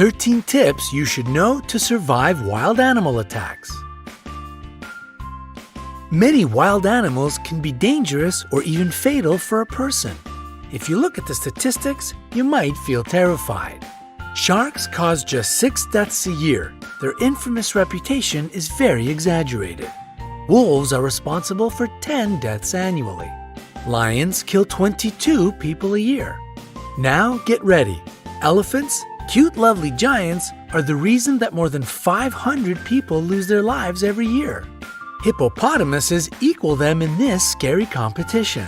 13 tips you should know to survive wild animal attacks. Many wild animals can be dangerous or even fatal for a person. If you look at the statistics, you might feel terrified. Sharks cause just 6 deaths a year. Their infamous reputation is very exaggerated. Wolves are responsible for 10 deaths annually. Lions kill 22 people a year. Now get ready. Elephants, cute lovely giants, are the reason that more than 500 people lose their lives every year. Hippopotamuses equal them in this scary competition.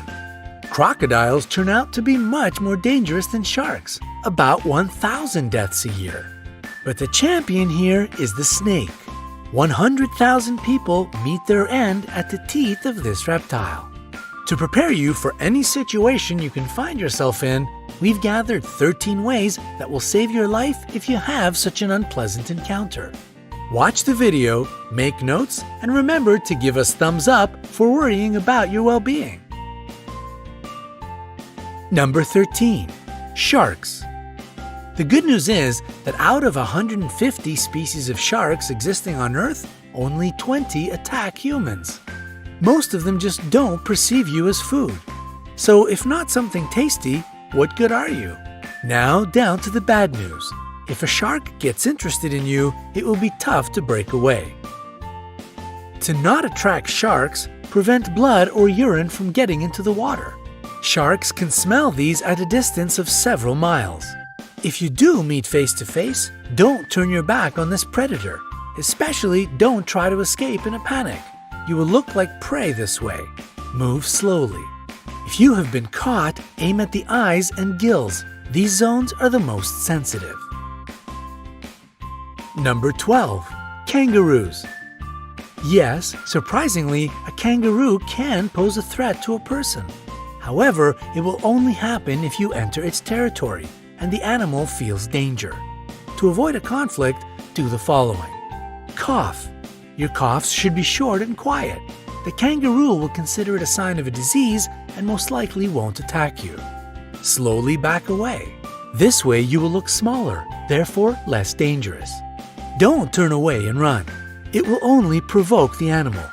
Crocodiles turn out to be much more dangerous than sharks, about 1,000 deaths a year. But the champion here is the snake. 100,000 people meet their end at the teeth of this reptile. To prepare you for any situation you can find yourself in, we've gathered 13 ways that will save your life if you have such an unpleasant encounter. Watch the video, make notes, and remember to give us thumbs up for worrying about your well-being. Number 13. Sharks. The good news is that out of 150 species of sharks existing on Earth, only 20 attack humans. Most of them just don't perceive you as food. So if not something tasty, what good are you? Now down to the bad news. If a shark gets interested in you, it will be tough to break away. To not attract sharks, prevent blood or urine from getting into the water. Sharks can smell these at a distance of several miles. If you do meet face to face, don't turn your back on this predator. Especially don't try to escape in a panic. You will look like prey this way. Move slowly. If you have been caught, aim at the eyes and gills. These zones are the most sensitive. Number 12. Kangaroos. Yes, surprisingly, a kangaroo can pose a threat to a person. However, it will only happen if you enter its territory and the animal feels danger. To avoid a conflict, do the following. Cough. Your coughs should be short and quiet. The kangaroo will consider it a sign of a disease and most likely won't attack you. Slowly back away. This way you will look smaller, therefore less dangerous. Don't turn away and run. It will only provoke the animal.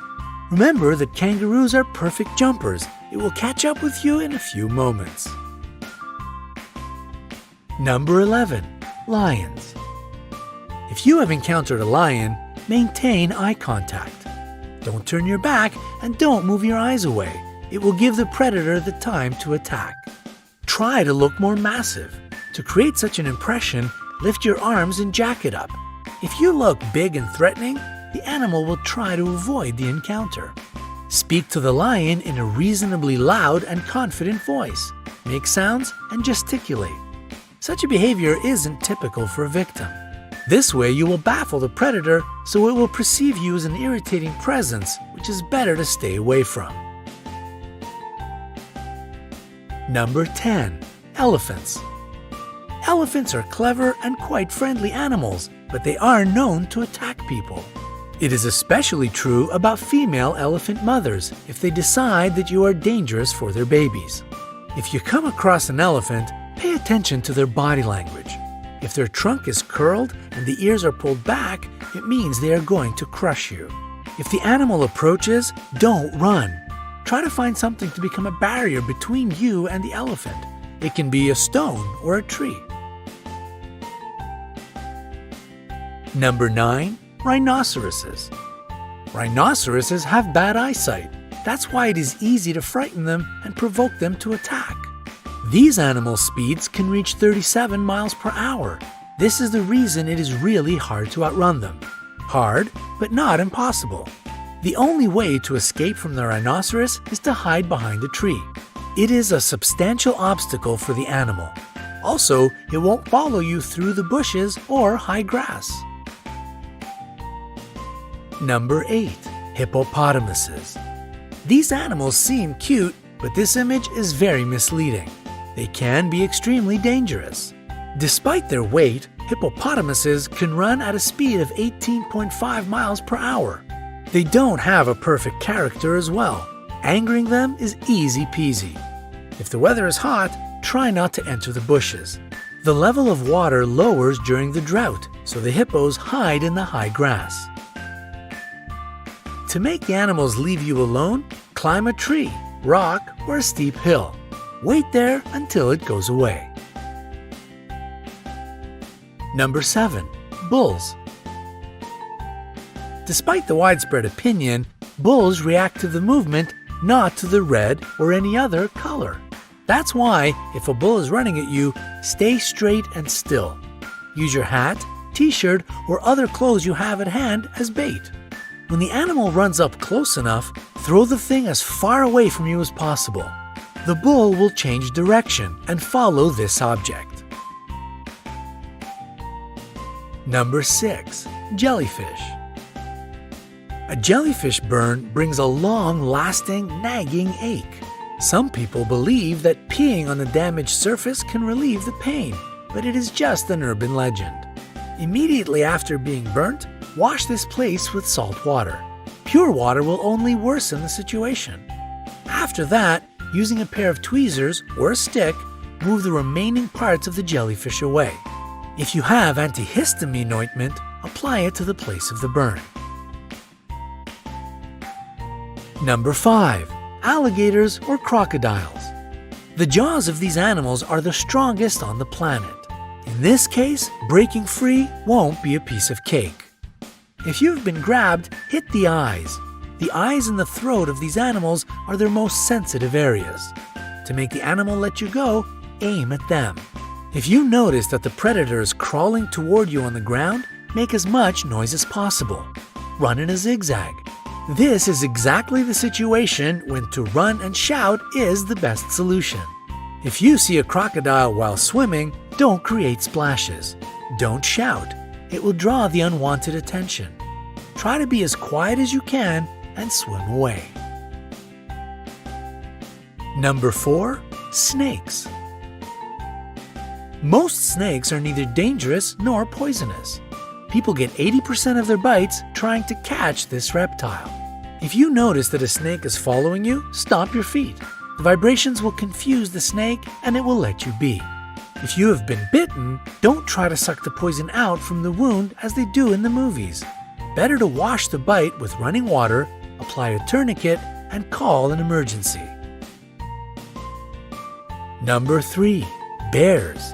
Remember that kangaroos are perfect jumpers. It will catch up with you in a few moments. Number 11. Lions. If you have encountered a lion, maintain eye contact. Don't turn your back and don't move your eyes away. It will give the predator the time to attack. Try to look more massive. To create such an impression, lift your arms and jack it up. If you look big and threatening, the animal will try to avoid the encounter. Speak to the lion in a reasonably loud and confident voice. Make sounds and gesticulate. Such a behavior isn't typical for a victim. This way you will baffle the predator, so it will perceive you as an irritating presence, which is better to stay away from. Number 10. Elephants. Elephants are clever and quite friendly animals, but they are known to attack people. It is especially true about female elephant mothers if they decide that you are dangerous for their babies. If you come across an elephant, pay attention to their body language. If their trunk is curled and the ears are pulled back, it means they are going to crush you. If the animal approaches, don't run. Try to find something to become a barrier between you and the elephant. It can be a stone or a tree. Number 9. Rhinoceroses. Rhinoceroses have bad eyesight. That's why it is easy to frighten them and provoke them to attack. These animal speeds can reach 37 miles per hour. This is the reason it is really hard to outrun them. Hard, but not impossible. The only way to escape from the rhinoceros is to hide behind a tree. It is a substantial obstacle for the animal. Also, it won't follow you through the bushes or high grass. Number 8. Hippopotamuses. These animals seem cute, but this image is very misleading. They can be extremely dangerous. Despite their weight, hippopotamuses can run at a speed of 18.5 miles per hour. They don't have a perfect character as well. Angering them is easy peasy. If the weather is hot, try not to enter the bushes. The level of water lowers during the drought, so the hippos hide in the high grass. To make the animals leave you alone, climb a tree, rock, or a steep hill. Wait there until it goes away. Number 7. Bulls. Despite the widespread opinion, bulls react to the movement, not to the red or any other color. That's why, if a bull is running at you, stay straight and still. Use your hat, t-shirt, or other clothes you have at hand as bait. When the animal runs up close enough, throw the thing as far away from you as possible. The bull will change direction and follow this object. Number 6. Jellyfish. A jellyfish burn brings a long-lasting, nagging ache. Some people believe that peeing on the damaged surface can relieve the pain, but it is just an urban legend. Immediately after being burnt, wash this place with salt water. Pure water will only worsen the situation. After that, using a pair of tweezers or a stick, move the remaining parts of the jellyfish away. If you have antihistamine ointment, apply it to the place of the burn. Number 5. Alligators or crocodiles. The jaws of these animals are the strongest on the planet. In this case, breaking free won't be a piece of cake. If you've been grabbed, hit the eyes. The eyes and the throat of these animals are their most sensitive areas. To make the animal let you go, aim at them. If you notice that the predator is crawling toward you on the ground, make as much noise as possible. Run in a zigzag. This is exactly the situation when to run and shout is the best solution. If you see a crocodile while swimming, don't create splashes. Don't shout. It will draw the unwanted attention. Try to be as quiet as you can and swim away. Number 4. Snakes. Most snakes are neither dangerous nor poisonous. People get 80% of their bites trying to catch this reptile. If you notice that a snake is following you, stop your feet. The vibrations will confuse the snake and it will let you be. If you have been bitten, don't try to suck the poison out from the wound as they do in the movies. Better to wash the bite with running water, apply a tourniquet, and call an emergency. Number 3. Bears.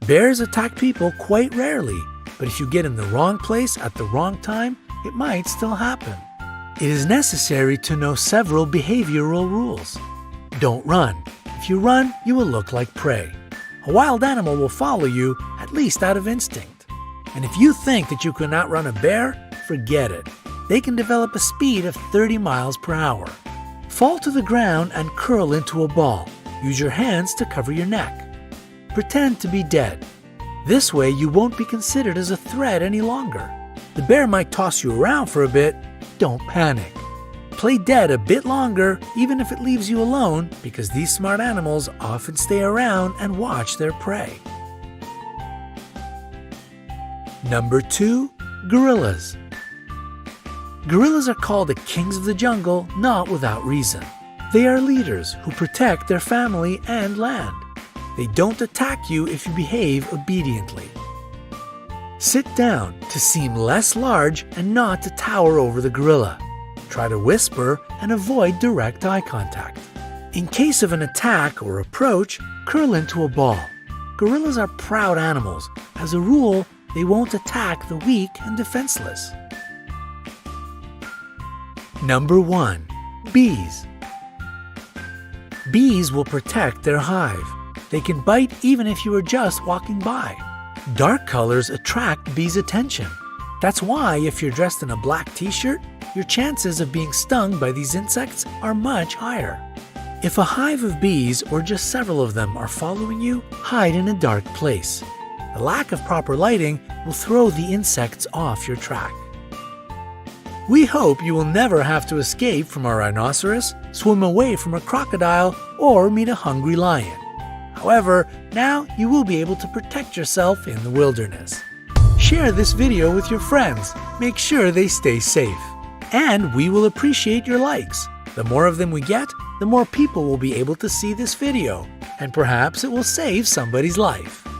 Bears attack people quite rarely, but if you get in the wrong place at the wrong time, it might still happen. It is necessary to know several behavioral rules. Don't run. If you run, you will look like prey. A wild animal will follow you, at least out of instinct. And if you think that you can outrun a bear, forget it. They can develop a speed of 30 miles per hour. Fall to the ground and curl into a ball. Use your hands to cover your neck. Pretend to be dead. This way you won't be considered as a threat any longer. The bear might toss you around for a bit. Don't panic. Play dead a bit longer, even if it leaves you alone, because these smart animals often stay around and watch their prey. Number 2. Gorillas. Gorillas are called the kings of the jungle not without reason. They are leaders who protect their family and land. They don't attack you if you behave obediently. Sit down to seem less large and not to tower over the gorilla. Try to whisper and avoid direct eye contact. In case of an attack or approach, curl into a ball. Gorillas are proud animals. As a rule, they won't attack the weak and defenseless. Number 1. Bees. Bees will protect their hive. They can bite even if you are just walking by. Dark colors attract bees' attention. That's why if you're dressed in a black t-shirt, your chances of being stung by these insects are much higher. If a hive of bees or just several of them are following you, hide in a dark place. The lack of proper lighting will throw the insects off your track. We hope you will never have to escape from a rhinoceros, swim away from a crocodile, or meet a hungry lion. However, now you will be able to protect yourself in the wilderness. Share this video with your friends. Make sure they stay safe. And we will appreciate your likes. The more of them we get, the more people will be able to see this video, and perhaps it will save somebody's life.